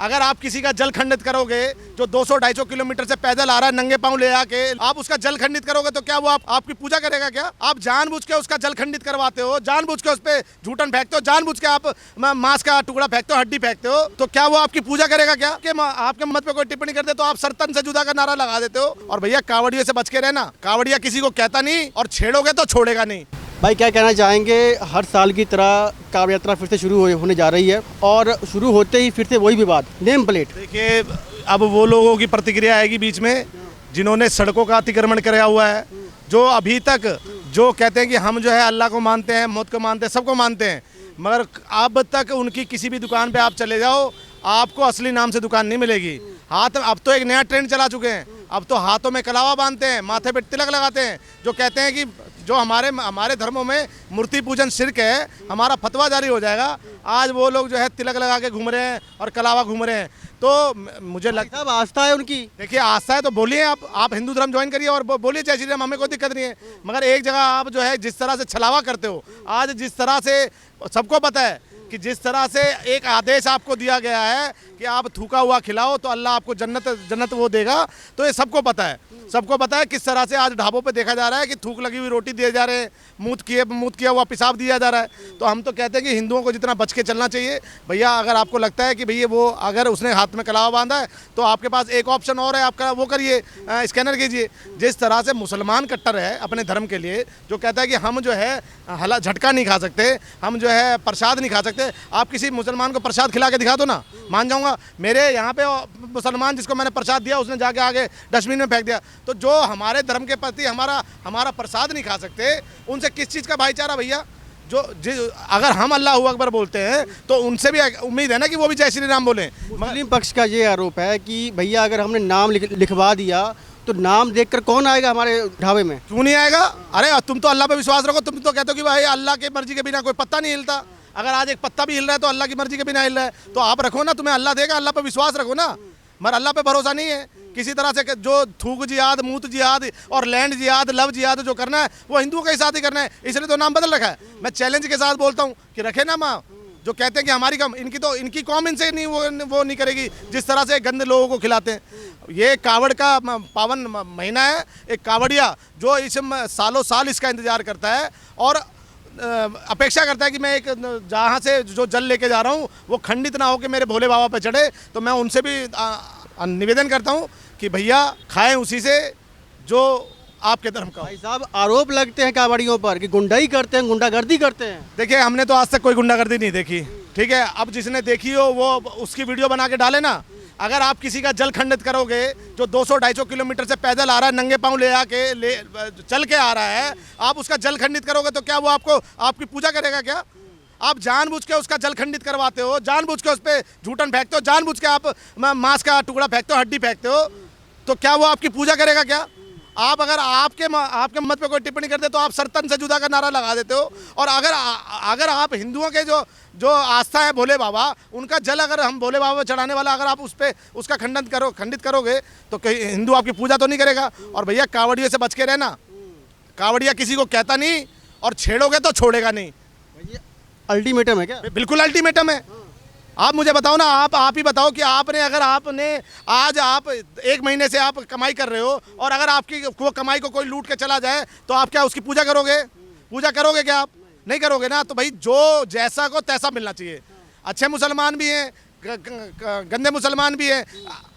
अगर आप किसी का जल खंडित करोगे जो 200-250 किलोमीटर से पैदल आ रहा है नंगे पांव ले आके, आप उसका जल खंडित करोगे तो क्या वो आपकी पूजा करेगा क्या? आप जानबूझ के उसका जल खंडित करवाते हो, जानबूझ के उस पे झूठन फेंकते हो, जानबूझ के आप मांस का टुकड़ा फेंकते हो, हड्डी फेंकते हो, तो क्या वो आपकी पूजा करेगा क्या? कि आपके मत पे कोई टिप्पणी कर दे तो आप सर तन से जुदा का नारा लगा देते हो। और भैया कावड़ियों से बच के रहना, कावड़िया किसी को कहता नहीं और छेड़ोगे तो छोड़ेगा नहीं। भाई क्या कहना चाहेंगे, हर साल की तरह कांवड़ यात्रा फिर से शुरू होने जा रही है और शुरू होते ही फिर से वही विवाद, नेम प्लेट। देखिए अब वो लोगों की प्रतिक्रिया आएगी बीच में जिन्होंने सड़कों का अतिक्रमण कराया हुआ है, जो अभी तक जो कहते हैं कि हम जो है अल्लाह को मानते हैं, मौत को मानते हैं, सबको मानते हैं, मगर अब तक उनकी किसी भी दुकान पे आप चले जाओ आपको असली नाम से दुकान नहीं मिलेगी। हाथ अब तो एक नया ट्रेंड चला चुके हैं, अब तो हाथों में कलावा बांधते हैं, माथे पे तिलक लगाते हैं, जो कहते हैं कि जो हमारे धर्मों में मूर्ति पूजन शिर्क है, हमारा फतवा जारी हो जाएगा। आज वो लोग जो है तिलक लगा के घूम रहे हैं और कलावा घूम रहे हैं। तो मुझे लगता है आस्था है उनकी। देखिए आस्था है तो बोलिए, आप हिंदू धर्म ज्वाइन करिए और बोलिए जय श्री राम, हमें कोई दिक्कत नहीं है। मगर एक जगह आप जो है जिस तरह से छलावा करते हो, आज जिस तरह से सबको पता है कि जिस तरह से एक आदेश आपको दिया गया है कि आप थूका हुआ खिलाओ तो अल्लाह आपको जन्नत वो देगा, तो ये सबको पता है, सबको पता है किस तरह से आज ढाबों पे देखा जा रहा है कि थूक लगी हुई रोटी दिए जा रहे हैं, मूत किया हुआ पेशाब दिया जा रहा है। तो हम तो कहते हैं कि हिंदुओं को जितना बच के चलना चाहिए। भैया अगर आपको लगता है कि भैया वो अगर उसने हाथ में कलावा बांधा है तो आपके पास एक ऑप्शन और है, आपका वो करिए, स्कैनर कीजिए। जिस तरह से मुसलमान कट्टर है अपने धर्म के लिए, जो कहता है कि हम जो है हला झटका नहीं खा सकते, हम जो है प्रसाद नहीं खा सकते, आप किसी मुसलमान को प्रसाद खिला के दिखा दो ना, मान जाऊंगा। मेरे यहाँ पे मुसलमान जिसको मैंने प्रसाद दिया उसने जाके आगे डस्टबिन में फेंक दिया। तो जो हमारे धर्म के प्रति हमारा प्रसाद नहीं खा सकते, उनसे किस चीज़ का भाईचारा भैया? अगर हम अल्लाह अकबर बोलते हैं तो उनसे भी उम्मीद है ना कि वो भी जय श्री राम बोलें। मुस्लिम पक्ष का ये आरोप है कि भैया अगर हमने नाम लिखवा दिया तो नाम देखकर कौन आएगा हमारे ढाबे में? क्यों नहीं आएगा? अरे तुम तो अल्लाह पे विश्वास रखो, तुम तो कहते हो कि भाई अल्लाह की मर्जी के बिना कोई पत्ता नहीं हिलता। अगर आज एक पत्ता भी हिल रहा है तो अल्लाह की मर्जी के बिना हिल रहा है, तो आप रखो ना, तुम्हें अल्लाह देगा, अल्लाह पे विश्वास रखो ना। मगर अल्लाह पे भरोसा नहीं है किसी तरह से, जो थूक जिहाद, मूत जिहाद और लैंड जिहाद, लव जिहाद जो करना है वो हिंदुओं के साथ ही करना है, इसलिए तो नाम बदल रखा है। मैं चैलेंज के साथ बोलता हूँ कि रखे ना माँ, जो कहते हैं कि हमारी कम, इनकी कौम इनसे नहीं वो नहीं करेगी जिस तरह से गंदे लोगों को खिलाते हैं। ये कावड़ का पावन महीना है, एक कावड़िया जो इस सालों साल इसका इंतजार करता है और अपेक्षा करता है कि मैं एक जहाँ से जो जल लेके जा रहा हूँ वो खंडित ना हो कि मेरे भोले बाबा पे चढ़े। तो मैं उनसे भी निवेदन करता हूँ कि भैया खाएं उसी से जो आपके धर्म का। भाई साहब आरोप लगते हैं कावड़ियों पर कि गुंडाई करते हैं, गुंडागर्दी करते हैं। देखिए हमने तो आज तक कोई गुंडागर्दी नहीं देखी, ठीक है? अब जिसने देखी हो वो उसकी वीडियो बना के डाले ना। अगर आप किसी का जल खंडित करोगे जो 200-250 किलोमीटर से पैदल आ रहा है नंगे पांव चल के आ रहा है, आप उसका जल खंडित करोगे तो क्या वो आपकी पूजा करेगा क्या? आप जानबूझ के उसका जल खंडित करवाते हो, जानबूझ के उस पर झूठन फेंकते हो, जानबूझ के आप मांस का टुकड़ा फेंकते हो, हड्डी फेंकते हो, तो क्या वो आपकी पूजा करेगा क्या? आप अगर आपके मत पे कोई टिप्पणी कर दे तो आप सर तन से जुदा का नारा लगा देते हो। और अगर आप हिंदुओं के जो आस्था है भोले बाबा, उनका जल अगर हम भोले बाबा चढ़ाने वाला अगर आप उसका खंडित करोगे तो कहीं हिंदू आपकी पूजा तो नहीं करेगा। और भैया कावड़ियों से बच के रहना, कावड़िया किसी को कहता नहीं और छेड़ोगे तो छोड़ेगा नहीं। अल्टीमेटम है क्या? बिल्कुल अल्टीमेटम है। आप मुझे बताओ ना, आप ही बताओ कि आपने आज आप 1 महीने से आप कमाई कर रहे हो और अगर आपकी वो कमाई को कोई लूट के चला जाए तो आप क्या उसकी पूजा करोगे? पूजा करोगे क्या? आप नहीं करोगे ना। तो भाई जो जैसा को तैसा मिलना चाहिए। अच्छे मुसलमान भी हैं, गंदे मुसलमान भी हैं,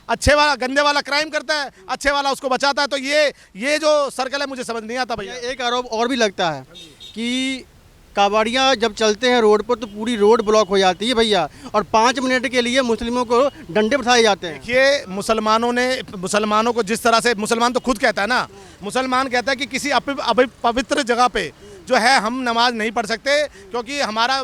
अच्छे वाला गंदे वाला क्राइम करता है, अच्छे वाला उसको बचाता है। तो ये जो सर्कल है मुझे समझ नहीं आता भैया। एक आरोप और भी लगता है कि कावड़ियाँ जब चलते हैं रोड पर तो पूरी रोड ब्लॉक हो जाती है भैया, और 5 मिनट के लिए मुस्लिमों को डंडे बठाए जाते हैं। देखिए मुसलमानों को जिस तरह से, मुसलमान तो खुद कहता है ना, मुसलमान कहता है कि किसी पवित्र जगह पे जो है हम नमाज नहीं पढ़ सकते क्योंकि हमारा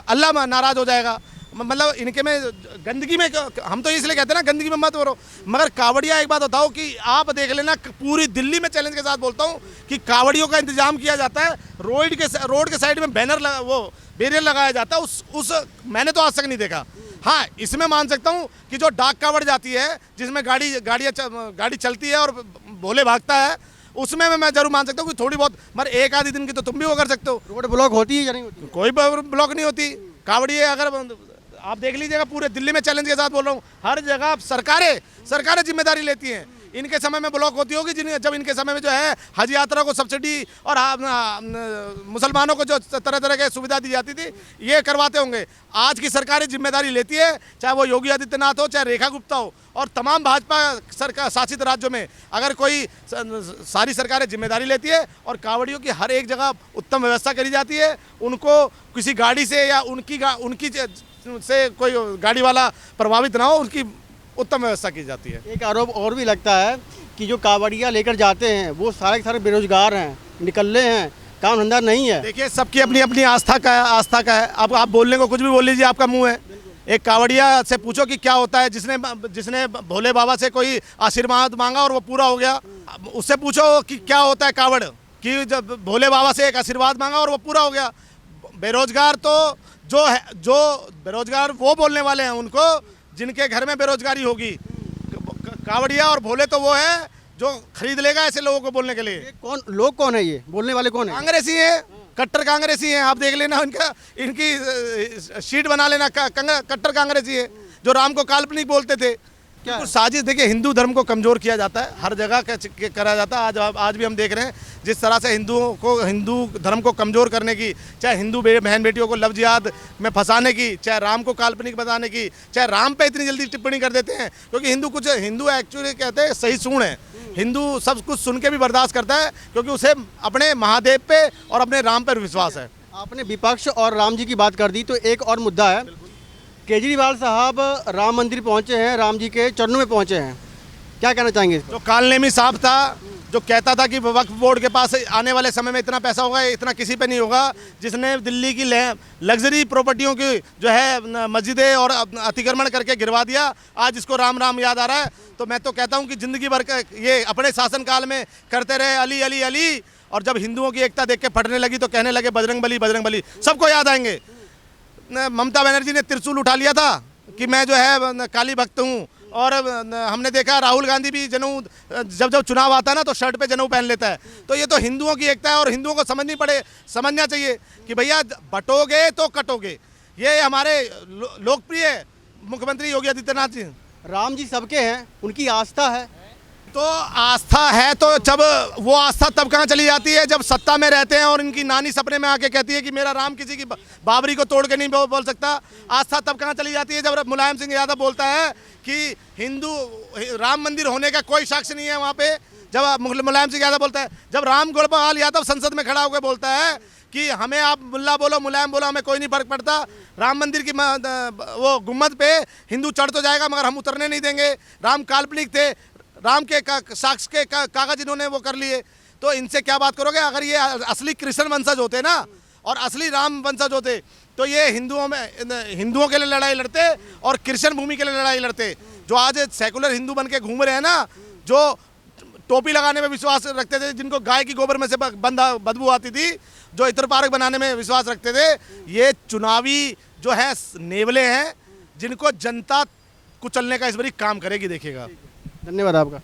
अल्लाह नाराज हो जाएगा। मतलब इनके में गंदगी में, हम तो इसलिए कहते हैं ना गंदगी में मत करो। मगर कावड़िया एक बात बताओ कि आप देख लेना, पूरी दिल्ली में चैलेंज के साथ बोलता हूँ कि कावड़ियों का इंतजाम किया जाता है, रोड के साइड में बैरियर लगाया जाता है। मैंने तो आज तक नहीं देखा। हाँ, इसमें मान सकता हूँ कि जो डाक कावड़ जाती है जिसमें गाड़ी चलती है और भोले भागता है, उसमें मैं जरूर मान सकता हूँ कि थोड़ी बहुत, मगर एक आधी दिन की तो तुम भी वो कर सकते हो। रोड ब्लॉक होती है या नहीं होती? कोई ब्लॉक नहीं होती। कावड़िए अगर आप देख लीजिएगा, पूरे दिल्ली में चैलेंज के साथ बोल रहा हूँ, हर जगह सरकारें जिम्मेदारी लेती हैं। इनके समय में ब्लॉक होती होगी जब इनके समय में जो है हज यात्रा को सब्सिडी और मुसलमानों को जो तरह तरह की सुविधा दी जाती थी, ये करवाते होंगे। आज की सरकारें जिम्मेदारी लेती है, चाहे वो योगी आदित्यनाथ हो, चाहे रेखा गुप्ता हो, और तमाम भाजपा सरकार शासित राज्यों में अगर कोई सारी सरकारें जिम्मेदारी लेती है और कांवड़ियों की हर एक जगह उत्तम व्यवस्था करी जाती है। उनको किसी गाड़ी से या उनकी से कोई गाड़ी वाला प्रभावित ना हो, उनकी उत्तम व्यवस्था की जाती है। एक आरोप और भी लगता है कि जो कांवड़िया लेकर जाते हैं वो सारे के सारे बेरोजगार हैं, निकल्ले हैं, काम धंधा नहीं है। देखिए, सबकी अपनी अपनी आस्था का है। अब आप बोलने को कुछ भी बोल लीजिए, आपका मुंह है। एक कांवड़िया से पूछो कि क्या होता है, जिसने भोले बाबा से कोई आशीर्वाद मांगा और वो पूरा हो गया। उससे पूछो कि क्या होता है कांवड़, कि जब भोले बाबा से एक आशीर्वाद मांगा और वो पूरा हो गया। बेरोजगार तो जो बेरोजगार वो बोलने वाले हैं उनको जिनके घर में बेरोजगारी होगी। कांवड़िया और भोले तो वो है जो खरीद लेगा ऐसे लोगों को बोलने के लिए। कौन है ये बोलने वाले, कौन है? कांग्रेसी है, कट्टर कांग्रेसी हैं। आप देख लेना, इनकी शीट बना लेना, कट्टर कांग्रेसी है जो राम को काल्पनिक बोलते थे। क्या साजिश, देखिए, हिंदू धर्म को कमज़ोर किया जाता है, हर जगह करा जाता है। आज भी हम देख रहे हैं जिस तरह से हिंदू धर्म को कमज़ोर करने की, चाहे हिंदू बहन बेटियों को लफ्ज़ जिहाद में फंसाने की, चाहे राम को काल्पनिक बताने की, चाहे राम पे इतनी जल्दी टिप्पणी कर देते हैं। क्योंकि हिंदू एक्चुअली कहते हैं सही सूण है। हिंदू सब कुछ सुन के भी बर्दाश्त करता है क्योंकि उसे अपने महादेव पे और अपने राम पर विश्वास है। आपने विपक्ष और राम जी की बात कर दी, तो एक और मुद्दा है। केजरीवाल साहब राम मंदिर पहुंचे हैं, राम जी के चरणों में पहुंचे हैं, क्या कहना चाहेंगे? जो कालनेमी साहब था, जो कहता था कि वक्फ बोर्ड के पास आने वाले समय में इतना पैसा होगा, इतना किसी पे नहीं होगा, जिसने दिल्ली की लग्जरी प्रॉपर्टियों की जो है मस्जिदें और अतिक्रमण करके गिरवा दिया, आज इसको राम राम याद आ रहा है। तो मैं तो कहता हूँ कि ज़िंदगी भर ये अपने शासनकाल में करते रहे अली अली अली, और जब हिंदुओं की एकता देख के फटने लगी तो कहने लगे बजरंग बली, सबको याद आएंगे। ममता बनर्जी ने त्रिशूल उठा लिया था कि मैं जो है काली भक्त हूँ, और हमने देखा राहुल गांधी भी जनेऊ, जब चुनाव आता है ना तो शर्ट पे जनेऊ पहन लेता है। तो ये तो हिंदुओं की एकता है और हिंदुओं को समझना चाहिए कि भैया बटोगे तो कटोगे। ये हमारे लोकप्रिय मुख्यमंत्री योगी आदित्यनाथ जी। राम जी सबके हैं, उनकी आस्था है, तो आस्था है, तो जब वो आस्था तब कहाँ चली जाती है जब सत्ता में रहते हैं और इनकी नानी सपने में आके कहती है कि मेरा राम किसी की बाबरी को तोड़ के नहीं बोल सकता। आस्था तब कहाँ चली जाती है जब मुलायम सिंह यादव बोलता है कि राम मंदिर होने का कोई साक्ष्य नहीं है वहाँ पे। जब मुलायम सिंह यादव बोलता है, जब राम गोपाल यादव संसद में खड़ा होकर बोलता है कि हमें आप मुल्ला बोलो मुलायम बोलो, हमें कोई नहीं फर्क पड़ता, राम मंदिर की वो गुम्मद पे हिंदू चढ़ तो जाएगा मगर हम उतरने नहीं देंगे। राम काल्पनिक थे, राम के साक्ष्य के कागज इन्होंने वो कर लिए, तो इनसे क्या बात करोगे? अगर ये असली कृष्ण वंशज होते ना और असली राम वंशज होते तो ये हिंदुओं के लिए लड़ाई लड़ते और कृष्ण भूमि के लिए लड़ाई लड़ते। जो आज सेकुलर हिंदू बन के घूम रहे हैं ना, जो टोपी लगाने में विश्वास रखते थे, जिनको गाय की गोबर में से बदबू आती थी, जो इत्र पार्क बनाने में विश्वास रखते थे, ये चुनावी जो है नेवले हैं जिनको जनता कुचलने का इस बारी काम करेगी, देखिएगा। धन्यवाद आपका।